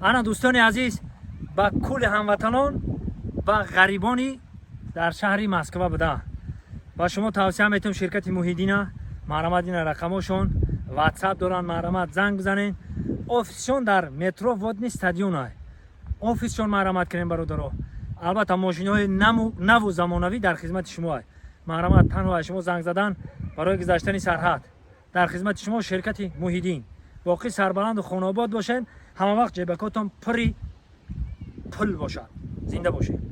انا دوستان عزیز با کل هموطنان و غریبانی در شهر مسکو بوده با شما توصیه میتونم شرکت محیدین محرمدین رقمشون واتساپ دارن، مرامت زنگ بزنین. офисшон дар метро водни стадион ай. офисшон марҳамат кунем бародаро. албатта мошинаҳои наву замонавӣ дар хизмати шумо ай. марҳамат танҳо шумо занг задан барои гузаштани сарҳад. дар хизмати шумо ширкати Муҳиддин. боқӣ сарбаланду хонобод бошед. ҳама вақт ҷебакотон пури пул бошад. зинда бошед.